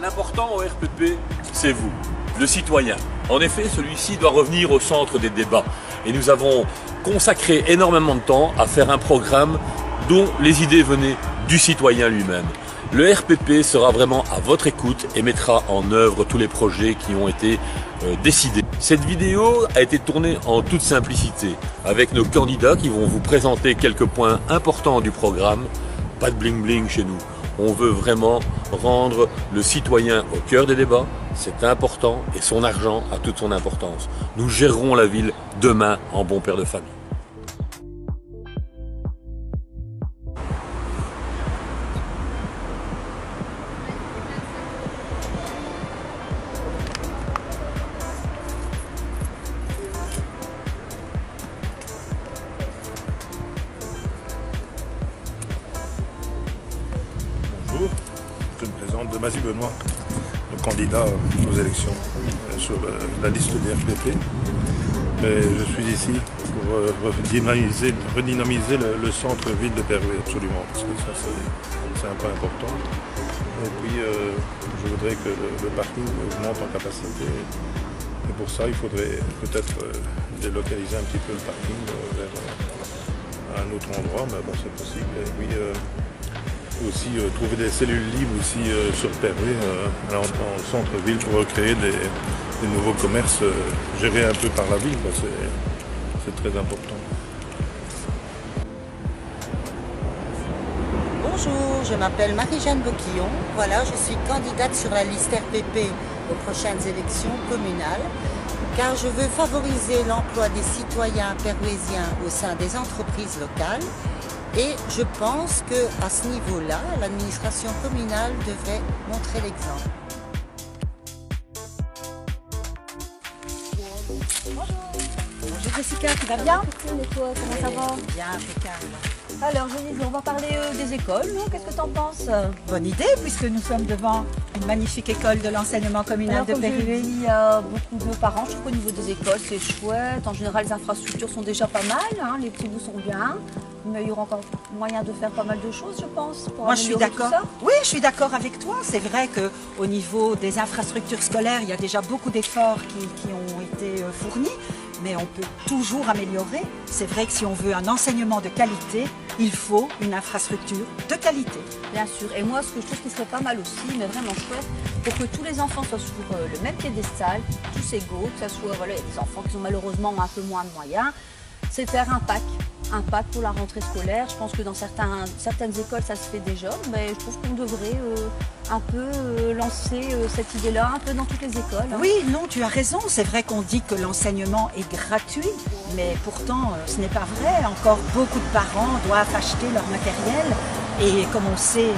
L'important au RPP, c'est vous, le citoyen. En effet, celui-ci doit revenir au centre des débats. Et nous avons consacré énormément de temps à faire un programme dont les idées venaient du citoyen lui-même. Le RPP sera vraiment à votre écoute et mettra en œuvre tous les projets qui ont été décidés. Cette vidéo a été tournée en toute simplicité, avec nos candidats qui vont vous présenter quelques points importants du programme. Pas de bling bling chez nous. On veut vraiment rendre le citoyen au cœur des débats, c'est important et son argent a toute son importance. Nous gérerons la ville demain en bon père de famille. Bonjour, je me présente Demazy Benoît, le candidat aux élections sur la liste du RPP. Je suis ici pour redynamiser le centre-ville de Perruet, absolument, parce que ça c'est un point important. Et puis je voudrais que le parking augmente en capacité. Et pour ça, il faudrait peut-être délocaliser un petit peu le parking vers un autre endroit, mais bon, c'est possible. Et puis, aussi trouver des cellules libres aussi sur Perruet, en centre-ville, pour recréer des nouveaux commerces gérés un peu par la ville. C'est très important. Bonjour, je m'appelle Marie-Jeanne Boquillon. Voilà, je suis candidate sur la liste RPP aux prochaines élections communales, car je veux favoriser l'emploi des citoyens perruésiens au sein des entreprises locales. Et je pense qu'à ce niveau-là, l'administration communale devrait montrer l'exemple. Bonjour Jessica, tu vas bien? Et toi, comment ça va? Bien, impeccable. Alors je disais, on va parler des écoles, non? Qu'est-ce que tu en penses? Bonne idée, puisque nous sommes devant une magnifique école de l'enseignement communal Alors, de comme je le Perruet. dis, il y a beaucoup de parents. Je trouve qu'au niveau des écoles, c'est chouette. En général, les infrastructures sont déjà pas mal, hein. Les petits bouts sont bien. Mais il y aura encore moyen de faire pas mal de choses, je pense. Pour Moi, je suis améliorer tout d'accord. ça. Oui, je suis d'accord avec toi. C'est vrai qu'au niveau des infrastructures scolaires, il y a déjà beaucoup d'efforts qui ont été fournis, mais on peut toujours améliorer. C'est vrai que si on veut un enseignement de qualité, il faut une infrastructure de qualité. Bien sûr. Et moi, ce que je trouve qui serait pas mal aussi, mais vraiment chouette, pour que tous les enfants soient sur le même piédestal, tous égaux, que ce soit, voilà, il y a des enfants qui ont malheureusement un peu moins de moyens, c'est faire un pack pour la rentrée scolaire. Je pense que dans certaines écoles, ça se fait déjà, mais je trouve qu'on devrait un peu lancer cette idée-là un peu dans toutes les écoles. Hein. Oui, non, tu as raison. C'est vrai qu'on dit que l'enseignement est gratuit, mais pourtant, ce n'est pas vrai. Encore beaucoup de parents doivent acheter leur matériel et comme on sait,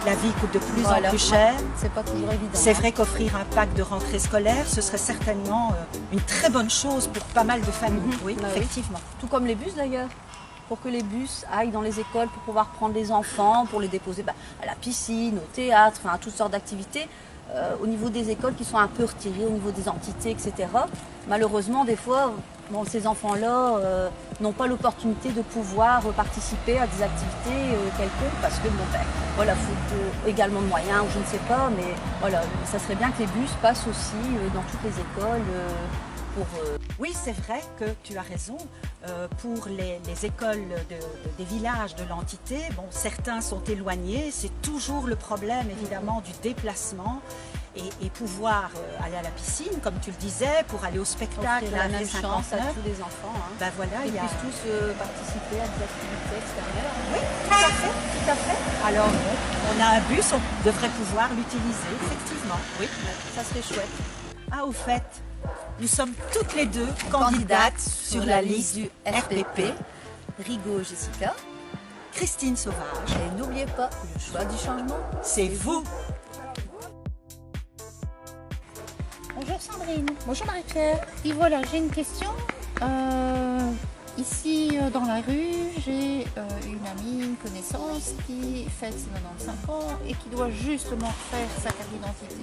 la vie coûte de plus en plus cher. C'est pas toujours évident. C'est vrai qu'offrir un pack de rentrée scolaire, ce serait certainement une très bonne chose pour pas mal de familles. Oui, Bah effectivement. Tout comme les bus d'ailleurs. Pour que les bus aillent dans les écoles pour pouvoir prendre les enfants, pour les déposer à la piscine, au théâtre, enfin à toutes sortes d'activités. Au niveau des écoles qui sont un peu retirées, au niveau des entités, etc. Malheureusement, des fois, bon, ces enfants-là n'ont pas l'opportunité de pouvoir participer à des activités quelconques parce que, bon, voilà, faut également de moyens, ou je ne sais pas, mais voilà, ça serait bien que les bus passent aussi dans toutes les écoles. Oui, c'est vrai que tu as raison. Pour les écoles des villages de l'entité, bon, certains sont éloignés. C'est toujours le problème, évidemment, du déplacement et pouvoir aller à la piscine, comme tu le disais, pour aller au spectacle. La même chance à tous les enfants. Hein. Ben voilà, Ils puissent tous participer à des activités extérieures. Oui, tout à fait, tout à fait. Alors, on a un bus, on devrait pouvoir l'utiliser, effectivement. Oui, ça serait chouette. Ah, au fait, nous sommes toutes les deux candidates sur la liste du RPP. Rigaud Jessica. Christine Sauvage. Et n'oubliez pas, le choix du changement, c'est vous. Bonjour Sandrine. Bonjour Marie-Pierre. Et voilà, j'ai une question. Ici, dans la rue, j'ai une amie, une connaissance qui fête ses 95 ans et qui doit justement faire sa carte d'identité.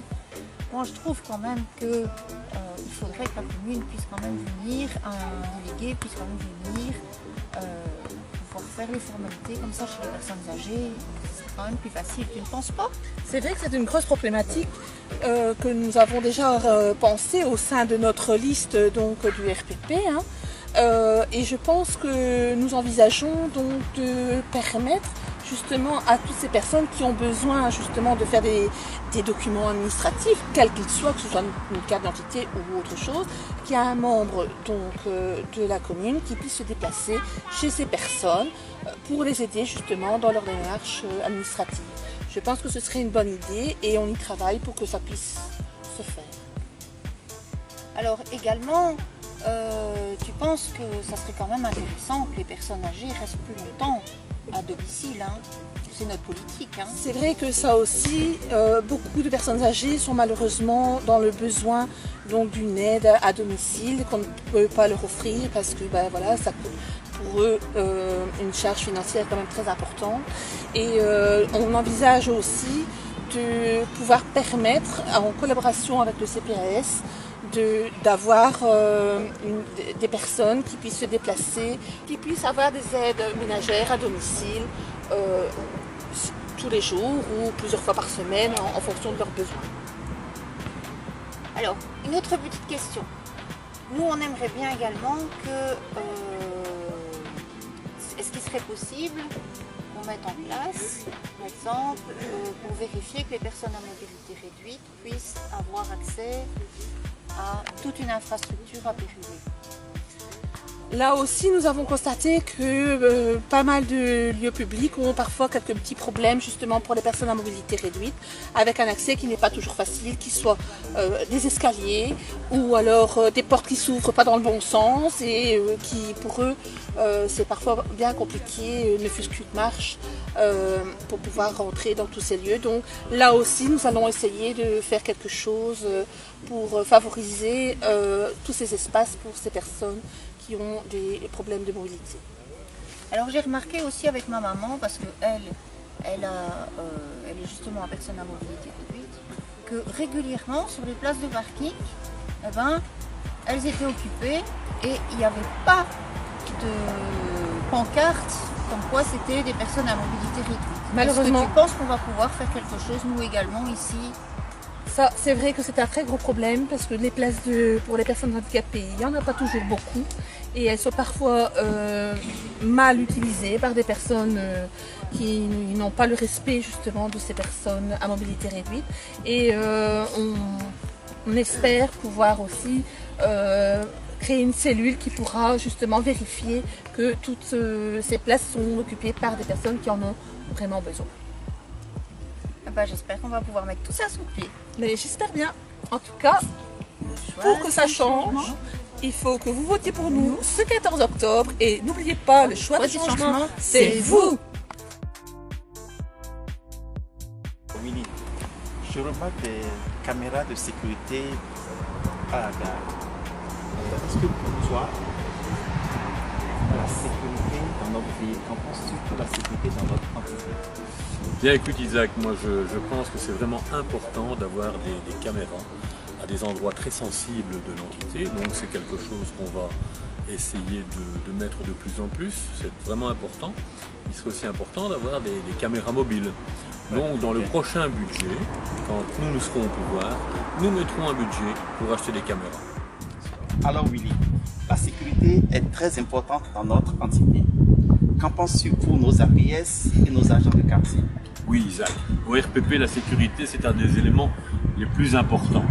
Moi, je trouve quand même que il faudrait que la commune puisse quand même venir, un délégué puisse quand même venir pouvoir faire les formalités comme ça chez les personnes âgées. quand même plus facile, tu ne penses pas? C'est vrai que c'est une grosse problématique que nous avons déjà pensé au sein de notre liste donc, du RPP. Hein. Et je pense que nous envisageons donc de permettre justement à toutes ces personnes qui ont besoin justement de faire des documents administratifs, quels qu'ils soient, que ce soit une carte d'identité ou autre chose, qu'il y a un membre donc, de la commune qui puisse se déplacer chez ces personnes pour les aider justement dans leur démarche administrative. Je pense que ce serait une bonne idée et on y travaille pour que ça puisse se faire. Alors également, tu penses que ça serait quand même intéressant que les personnes âgées restent plus longtemps à domicile, hein? C'est notre politique. Hein? C'est vrai que ça aussi, beaucoup de personnes âgées sont malheureusement dans le besoin donc d'une aide à domicile qu'on ne peut pas leur offrir parce que ben, voilà, ça coûte pour eux une charge financière quand même très importante. Et on envisage aussi de pouvoir permettre, en collaboration avec le CPAS, d'avoir des personnes qui puissent se déplacer, qui puissent avoir des aides ménagères à domicile tous les jours ou plusieurs fois par semaine en fonction de leurs besoins. Alors, une autre petite question. Nous, on aimerait bien également que... est-ce qu'il serait possible qu'on mette en place, par exemple, pour vérifier que les personnes à mobilité réduite puissent avoir accès à toute une infrastructure à Périgueux? Là aussi, nous avons constaté que pas mal de lieux publics ont parfois quelques petits problèmes justement pour les personnes à mobilité réduite, avec un accès qui n'est pas toujours facile, qui soit des escaliers ou alors des portes qui s'ouvrent pas dans le bon sens et qui pour eux c'est parfois bien compliqué, ne fût-ce qu'une marche pour pouvoir rentrer dans tous ces lieux. Donc là aussi, nous allons essayer de faire quelque chose pour favoriser tous ces espaces pour ces personnes qui ont des problèmes de mobilité. Alors j'ai remarqué aussi avec ma maman, parce qu'elle est justement une personne à mobilité réduite, que régulièrement sur les places de parking, eh ben, elles étaient occupées et il n'y avait pas de pancarte comme quoi c'était des personnes à mobilité réduite. Malheureusement. Est-ce que tu penses qu'on va pouvoir faire quelque chose, nous également, ici? Ça, c'est vrai que c'est un très gros problème parce que les places pour les personnes handicapées, il n'y en a pas toujours beaucoup et elles sont parfois mal utilisées par des personnes qui n'ont pas le respect justement de ces personnes à mobilité réduite. Et on espère pouvoir aussi créer une cellule qui pourra justement vérifier que toutes ces places sont occupées par des personnes qui en ont vraiment besoin. Ben, j'espère qu'on va pouvoir mettre tout ça sous pied. Mais j'espère bien. En tout cas, pour que ça change, il faut que vous votiez pour nous ce 14 octobre. Et n'oubliez pas, le choix du changement, c'est vous. Willy, je remarque des caméras de sécurité à la gare. Est-ce que pour toi, la sécurité dans notre ville, qu'en penses-tu de la sécurité dans notre entité? Bien écoute Isaac, moi je pense que c'est vraiment important d'avoir des caméras à des endroits très sensibles de l'entité. Donc c'est quelque chose qu'on va essayer de mettre de plus en plus, c'est vraiment important. Il serait aussi important d'avoir des caméras mobiles. Donc dans le prochain budget, quand nous serons au pouvoir, nous mettrons un budget pour acheter des caméras. Alors Willy, la sécurité est très importante dans notre entité. Qu'en penses-tu pour nos APS et nos agents de quartier? Oui Isaac, au RPP la sécurité c'est un des éléments les plus importants.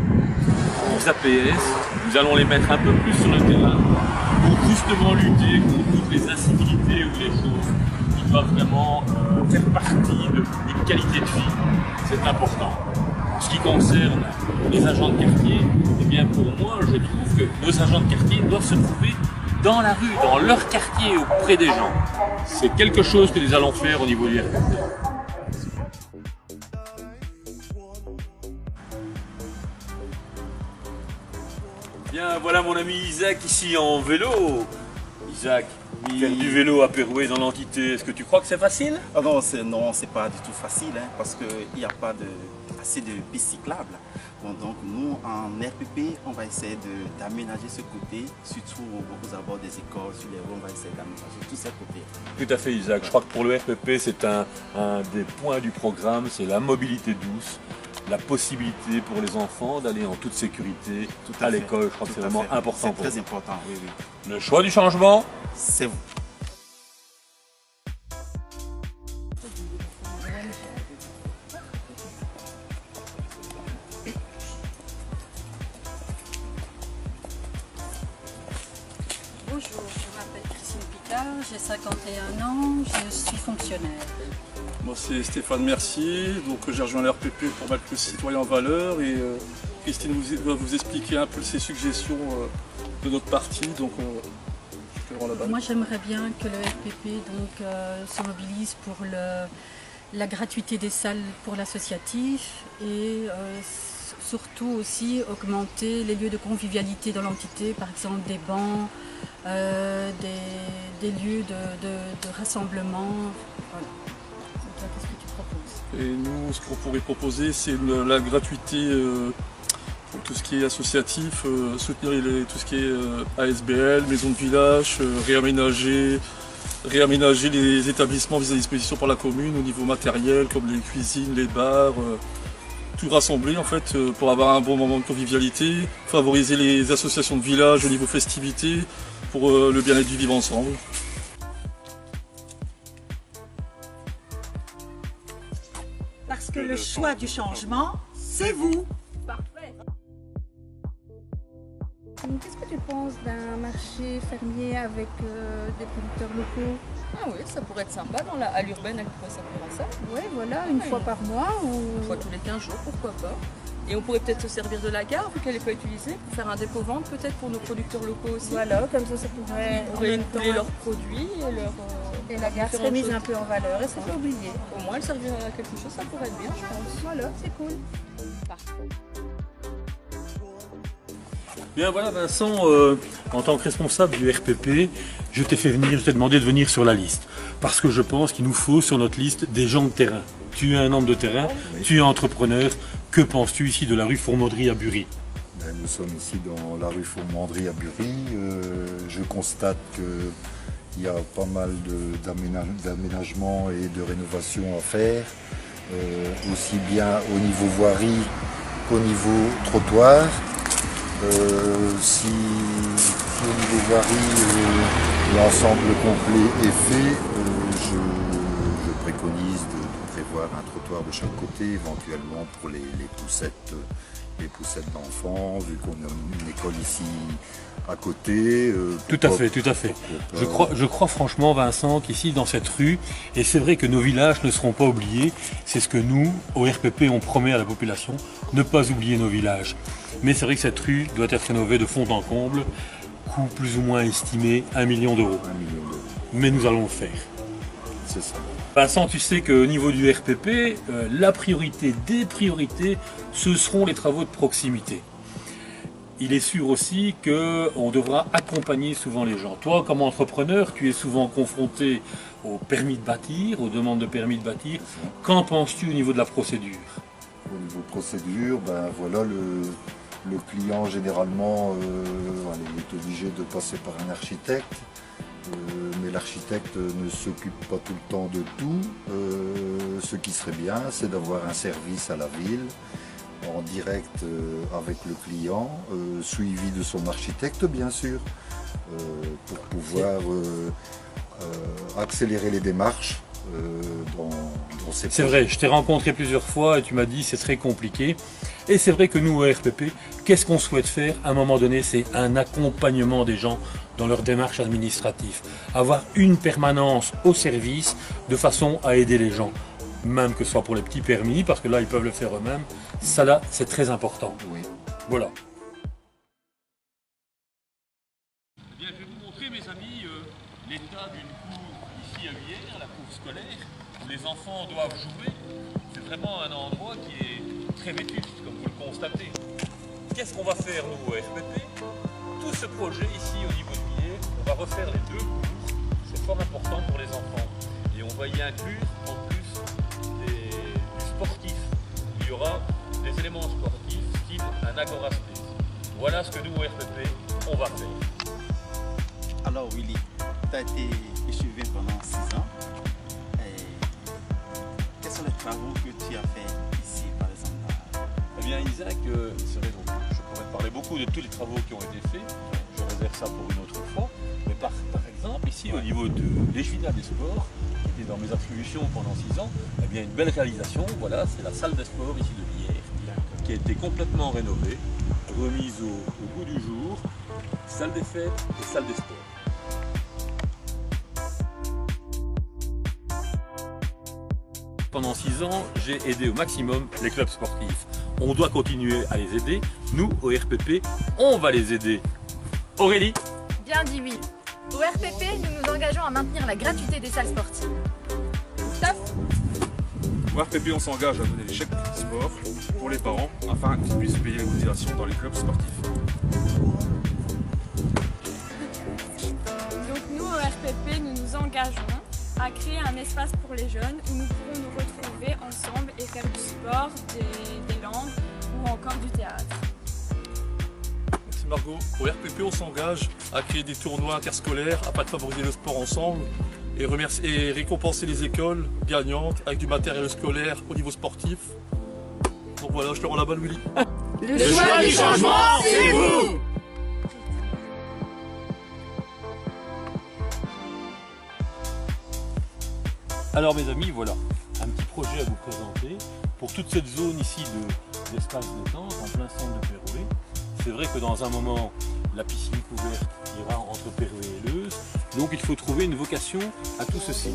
Les APS, nous allons les mettre un peu plus sur le terrain pour justement lutter contre toutes les incivilités ou les choses qui doivent vraiment faire partie d'une qualité de vie. C'est important. En ce qui concerne les agents de quartier, eh bien pour moi je trouve que nos agents de quartier doivent se trouver dans la rue, dans leur quartier, auprès des gens. C'est quelque chose que nous allons faire au niveau du RPP. Bien, voilà mon ami Isaac ici en vélo. Isaac, faire du vélo à Pérouet dans l'entité, est-ce que tu crois que c'est facile? Ah non, c'est pas du tout facile, hein, parce qu'il n'y a pas de assez de pistes cyclables. Bon, donc nous, en RPP, on va essayer d'aménager ce côté, surtout aux abords des écoles, sur les rues, on va essayer d'aménager tous ces côtés. Tout à fait, Isaac. Je crois que pour le RPP, c'est un des points du programme, c'est la mobilité douce, la possibilité pour les enfants d'aller en toute sécurité à l'école. Je crois que c'est vraiment important pour eux. C'est très important, oui, oui. Le choix du changement, c'est vous. Bonjour, je m'appelle Christine Picard, j'ai 51 ans, je suis fonctionnaire. Moi c'est Stéphane Mercier, donc j'ai rejoint la RPP pour mettre le citoyen en valeur et Christine va vous expliquer un peu ses suggestions de notre parti. Donc, je te rends là-bas. Moi j'aimerais bien que le RPP donc, se mobilise pour la gratuité des salles pour l'associatif et surtout aussi augmenter les lieux de convivialité dans l'entité, par exemple des bancs, des lieux de rassemblement. Voilà. Qu'est-ce que tu proposes? Et nous, ce qu'on pourrait proposer, c'est la gratuité pour tout ce qui est associatif, soutenir tout ce qui est ASBL, maison de village, réaménager les établissements mis à disposition par la commune au niveau matériel, comme les cuisines, les bars, tout rassembler en fait pour avoir un bon moment de convivialité, favoriser les associations de village au niveau festivités pour le bien-être du vivre ensemble. Parce que le choix du changement, c'est vous. Parfait. Qu'est-ce que tu penses d'un marché fermier avec des producteurs locaux? Ah oui, ça pourrait être sympa. À l'urbaine, elle pourrait servir à ça. Oui, voilà, une fois par mois ou... Une fois tous les 15 jours, pourquoi pas. Et on pourrait peut-être se servir de la gare, vu qu'elle n'est pas utilisée, pour faire un dépôt-vente peut-être pour nos producteurs locaux aussi. Voilà, comme ça pourrait... On pourrait écouler leurs produits et la gare serait mise un peu en valeur et c'est pas oublié. Au moins, elle servirait à quelque chose, ça pourrait être bien, je pense. Voilà, c'est cool. Parfait. Bien voilà Vincent, en tant que responsable du RPP, je t'ai demandé de venir sur la liste. Parce que je pense qu'il nous faut sur notre liste des gens de terrain. Tu es un homme de terrain, tu es entrepreneur. Que penses-tu ici de la rue Fourmandry à Bury? Nous sommes ici dans la rue Fourmandry à Bury. Je constate qu'il y a pas mal d'aménagements et de rénovations à faire, aussi bien au niveau voirie qu'au niveau trottoir. Si au niveau voirie l'ensemble complet est fait, je préconise de prévoir un trottoir de chaque côté, éventuellement pour les poussettes d'enfants, vu qu'on a une école ici à côté. Tout à fait. Je crois franchement, Vincent, qu'ici dans cette rue, et c'est vrai que nos villages ne seront pas oubliés, c'est ce que nous, au RPP, on promet à la population, ne pas oublier nos villages. Mais c'est vrai que cette rue doit être rénovée de fond en comble, coût plus ou moins estimé 1 million d'euros. Mais nous allons le faire. C'est ça. Vincent, tu sais qu'au niveau du RPP, la priorité des priorités, ce seront les travaux de proximité. Il est sûr aussi qu'on devra accompagner souvent les gens. Toi, comme entrepreneur, tu es souvent confronté au permis de bâtir, aux demandes de permis de bâtir. Qu'en penses-tu au niveau de la procédure? Au niveau procédure, voilà, le client généralement est obligé de passer par un architecte. Mais l'architecte ne s'occupe pas tout le temps de tout. Ce qui serait bien, c'est d'avoir un service à la ville, en direct avec le client, suivi de son architecte bien sûr, pour pouvoir accélérer les démarches dans ces projets. C'est vrai, je t'ai rencontré plusieurs fois et tu m'as dit c'est très compliqué. Et c'est vrai que nous au RPP, qu'est-ce qu'on souhaite faire à un moment donné? C'est un accompagnement des gens dans leur démarche administrative. Avoir une permanence au service de façon à aider les gens. Même que ce soit pour les petits permis, parce que là ils peuvent le faire eux-mêmes. Ça là, c'est très important. Oui. Voilà. Bien, je vais vous montrer mes amis l'état d'une cour ici à Huyères, la cour scolaire, où les enfants doivent jouer. C'est vraiment un endroit qui est très vétuste, comme vous le constatez. Qu'est-ce qu'on va faire nous au RPP? Tout ce projet ici au niveau de Huyères, on va refaire les 2 cours, c'est fort important pour les enfants. Et on va y inclure en plus du sportif. Il y aura des éléments sportifs style un agora space. Voilà ce que nous au RPP on va faire. Alors Willy, tu as été échevin pendant 6 ans. Quels sont les travaux que tu as fait ici par exemple? Eh bien Isaac, c'est vrai, donc, je pourrais te parler beaucoup de tous les travaux qui ont été faits. Je réserve ça pour une autre fois. Mais par exemple, ici au niveau de l'échevina des sports, qui était dans mes attributions pendant 6 ans, eh bien une belle réalisation, voilà, c'est la salle des sports ici de Lierre, qui a été complètement rénovée, remise au goût du jour, salle des fêtes et salle des sports. Pendant 6 ans, j'ai aidé au maximum les clubs sportifs. On doit continuer à les aider. Nous, au RPP, on va les aider. Aurélie? Bien dit, oui. Au RPP, nous nous engageons à maintenir la gratuité des salles sportives. Stop. Au RPP, on s'engage à donner les chèques sport pour les parents afin qu'ils puissent payer les cotisations dans les clubs sportifs. Donc nous, au RPP, nous nous engageons à créer un espace pour les jeunes où nous pourrons nous retrouver ensemble et faire du sport, des langues ou encore du théâtre. Merci Margot. Au RPP, on s'engage à créer des tournois interscolaires afin de favoriser le sport ensemble et récompenser les écoles gagnantes avec du matériel scolaire au niveau sportif. Donc voilà, je te rends la balle, Willy. Le choix du changement, c'est vous! Alors mes amis, voilà, un petit projet à vous présenter pour toute cette zone ici d'espace détente en plein centre de Pérouet. C'est vrai que dans un moment, la piscine couverte ira entre Pérouet et Leuze, donc il faut trouver une vocation à tout ceci.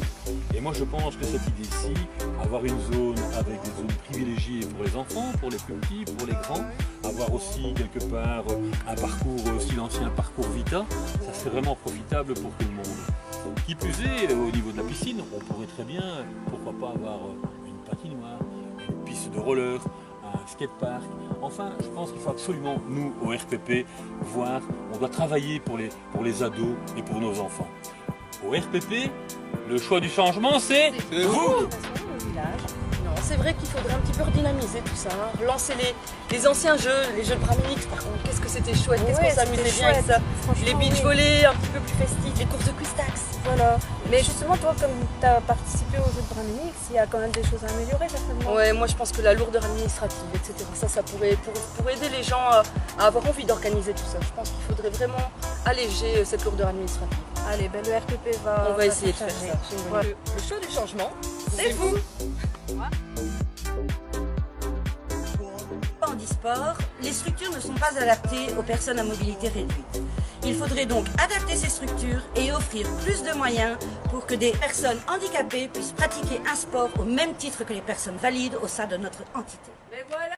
Et moi je pense que cette idée-ci, avoir une zone avec des zones privilégiées pour les enfants, pour les plus petits, pour les grands, avoir aussi quelque part un parcours style ancien parcours Vita, ça serait vraiment profitable pour tout le monde. Qui plus est, au niveau de la piscine, on pourrait très bien, pourquoi pas avoir une patinoire, une piste de roller, un skatepark. Enfin, je pense qu'il faut absolument, nous, au RPP, voir, on doit travailler pour les ados et pour nos enfants. Au RPP, le choix du changement, c'est vous! Non, c'est vrai qu'il faudrait un petit peu redynamiser tout ça, hein. Relancer les anciens jeux, les jeux de Bramix par contre, qu'est-ce que c'était chouette, qu'est-ce qu'on s'amusait bien avec ça. Les beach volley un petit peu plus festifs, les courses de Quistax. Voilà, mais justement toi comme tu as participé aux jeux de Bramix, il y a quand même des choses à améliorer certainement. Ouais, moi je pense que la lourdeur administrative, etc., ça pourrait, pour aider les gens à avoir envie d'organiser tout ça, je pense qu'il faudrait vraiment alléger cette lourdeur administrative. Allez, ben le RPP va... On va essayer de faire ça. Le choix du changement, c'est vous! En handisport, les structures ne sont pas adaptées aux personnes à mobilité réduite. Il faudrait donc adapter ces structures et offrir plus de moyens pour que des personnes handicapées puissent pratiquer un sport au même titre que les personnes valides au sein de notre entité. Mais voilà.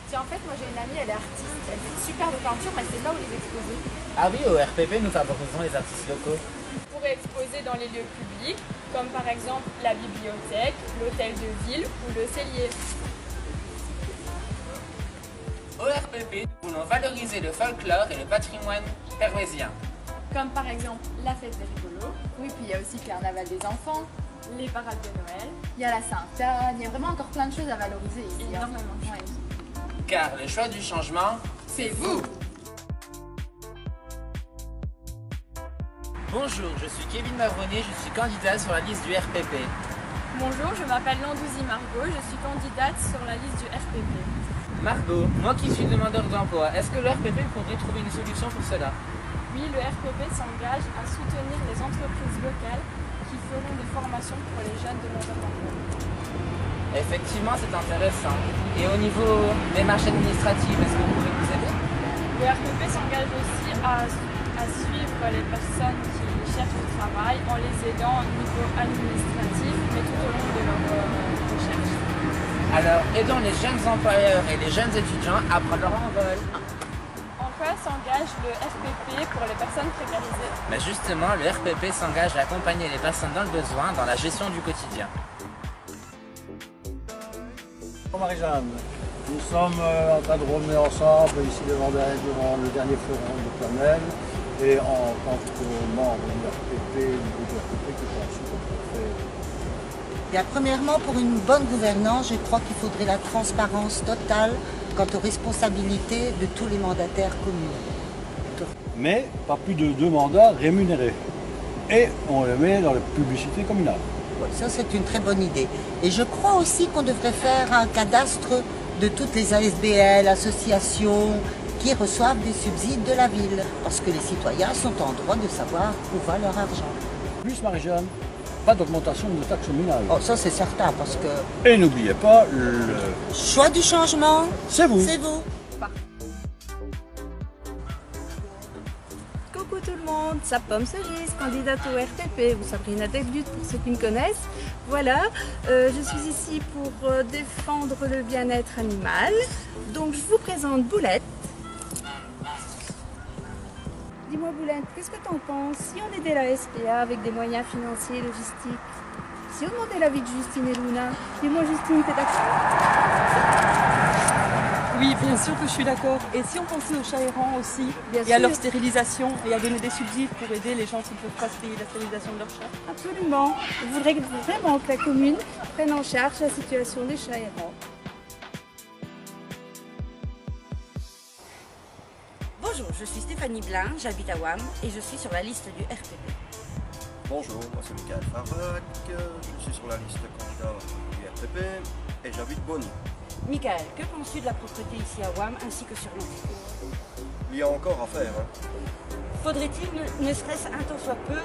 Tiens, en fait, moi j'ai une amie, elle est artiste, elle fait de superbes peintures, mais elle sait pas où les exposer. Ah oui, au RPP, nous favorisons les artistes locaux. Vous pourrez exposer dans les lieux publics, comme par exemple la bibliothèque, l'hôtel de ville ou le cellier. Au RPP, nous voulons valoriser le folklore et le patrimoine pérouésien. Comme par exemple la fête des rigolos. Oui, puis il y a aussi le carnaval des enfants, les parades de Noël. Il y a la Sainte-Anne, il y a vraiment encore plein de choses à valoriser ici. Énormément de choses. Car le choix du changement, c'est vous! Bonjour, je suis Kevin Mavronnier, je suis candidat sur la liste du RPP. Bonjour, je m'appelle Landouzi Margot, je suis candidate sur la liste du RPP. Margot, moi qui suis demandeur d'emploi, est-ce que le RPP pourrait trouver une solution pour cela? Oui, le RPP s'engage à soutenir les entreprises locales qui feront des formations pour les jeunes demandeurs d'emploi. Effectivement, c'est intéressant. Et au niveau des démarches administratives, est-ce que vous pouvez nous aider? Le RPP s'engage aussi à suivre les personnes qui cherchent du travail en les aidant au niveau administratif, mais tout au long de leur recherche. Alors, aidons les jeunes employeurs et les jeunes étudiants à prendre leur envol. En quoi s'engage le RPP pour les personnes précarisées? Mais justement, le RPP s'engage à accompagner les personnes dans le besoin dans la gestion du quotidien. Bonjour Marie-Jeanne, nous sommes en train de revenir ensemble ici devant le dernier forum de Planel et en tant que membre du RPP, du RPP que je suis aussi comme préfet Bien, premièrement, pour une bonne gouvernance, je crois qu'il faudrait la transparence totale quant aux responsabilités de tous les mandataires communaux. Mais pas plus de 2 mandats rémunérés. Et on les met dans les publicités communales. Ça, c'est une très bonne idée. Et je crois aussi qu'on devrait faire un cadastre de toutes les ASBL, associations, qui reçoivent des subsides de la ville. Parce que les citoyens sont en droit de savoir où va leur argent. Plus, Marie-Jeanne, pas d'augmentation de taxes communales. Oh, ça, c'est certain, parce que... Et n'oubliez pas, le choix du changement, c'est vous. C'est vous. Coucou tout le monde, c'est Pomme Cerise, candidate au RPP, ou Sabrina Delgut pour ceux qui me connaissent. Voilà, je suis ici pour défendre le bien-être animal. Donc je vous présente Boulette. Dis-moi Boulette, qu'est-ce que tu en penses si on aidait la SPA avec des moyens financiers et logistiques? Si on demandait l'avis de Justine et Luna? Dis-moi Justine, t'es d'accord? Oui, bien sûr que je suis d'accord. Et si on pensait aux chats errants aussi, Bien et sûr. à leur stérilisation, et à donner des subsides pour aider les gens qui ne peuvent pas se payer la stérilisation de leurs chats? Absolument. Je voudrais vraiment que la commune prenne en charge la situation des chats errants. Bonjour, je suis Stéphanie Blin, j'habite à WAM et je suis sur la liste du RPP. Bonjour, moi c'est Michael Farbac, je suis sur la liste candidat du RPP et j'habite Bonny. Michael, que penses-tu de la propreté ici à WAM ainsi que sur l'entité? Il y a encore à faire. Faudrait-il, ne serait-ce un tant soit peu,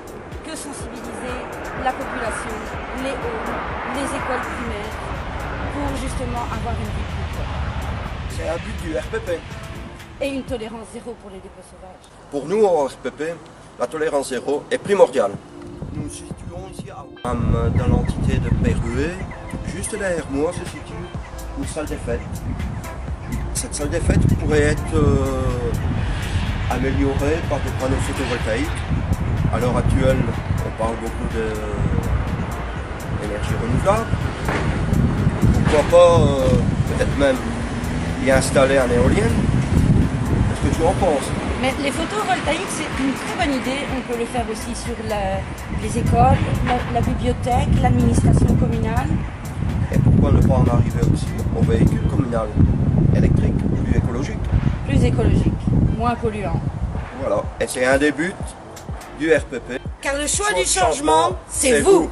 que sensibiliser la population, les homes, les écoles primaires, pour justement avoir une vie plus propre? C'est un but du RPP. Et une tolérance zéro pour les dépôts sauvages. Pour nous, au RPP, la tolérance zéro est primordiale. Nous nous situons ici à WAM, dans l'entité de Perruet. Juste derrière moi se situe une salle des fêtes. Cette salle des fêtes pourrait être améliorée par des panneaux photovoltaïques. À l'heure actuelle, on parle beaucoup d'énergie renouvelable. Pourquoi pas peut-être même y installer un éolien? Qu'est-ce que tu en penses? Mais les photovoltaïques, c'est une très bonne idée. On peut le faire aussi sur les écoles, la bibliothèque, l'administration communale. Et pourquoi ne pas en arriver aussi au véhicule communal, électrique, plus écologique? Plus écologique, moins polluant. Voilà, et c'est un des buts du RPP. Car le choix du changement, c'est vous.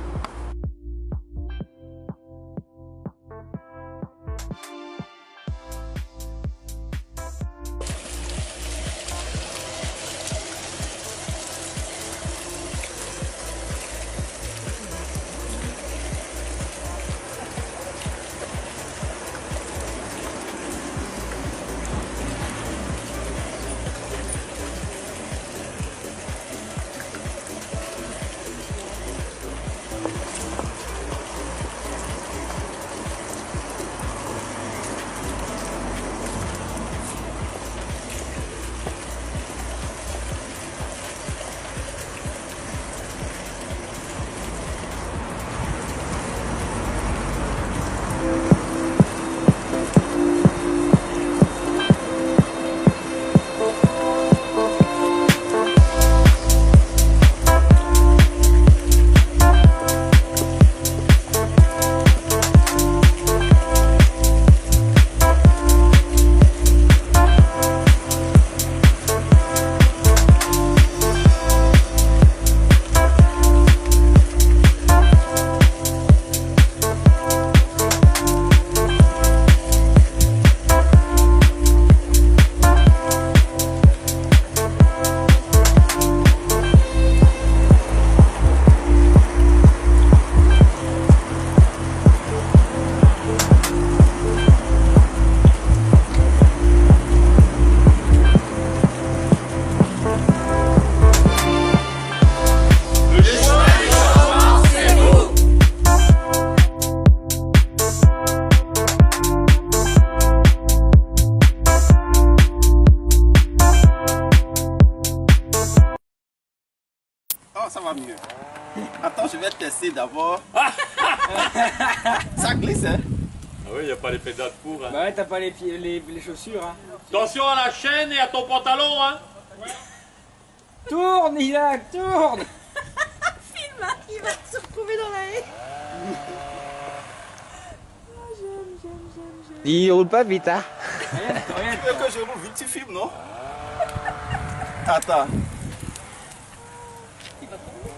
Ça va mieux. Attends, je vais tester d'abord. Ça glisse, hein? Ah oui, il n'y a pas les pédales pour. Hein. Bah ouais, t'as pas les chaussures. Hein. Attention à la chaîne et à ton pantalon, hein. Tourne, Isaac, tourne. Filme, hein, il va se retrouver dans la haie. Il roule pas vite, hein? Tu veux que je roule vite, tu filmes, non? Attends.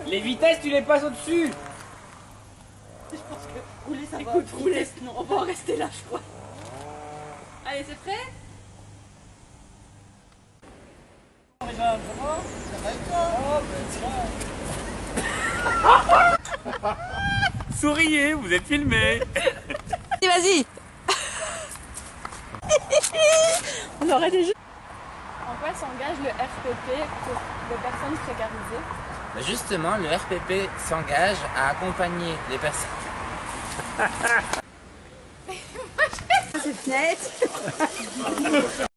Les vitesses, tu les passes au-dessus. Je pense que rouler, ça va. Écoute, rouler, non, on va en rester là, je crois. Allez, c'est prêt? Souriez, vous êtes filmé. Vas-y. On aurait déjà... En quoi s'engage le RPP pour les personnes précarisées? Justement, le RPP s'engage à accompagner les personnes. C'est net.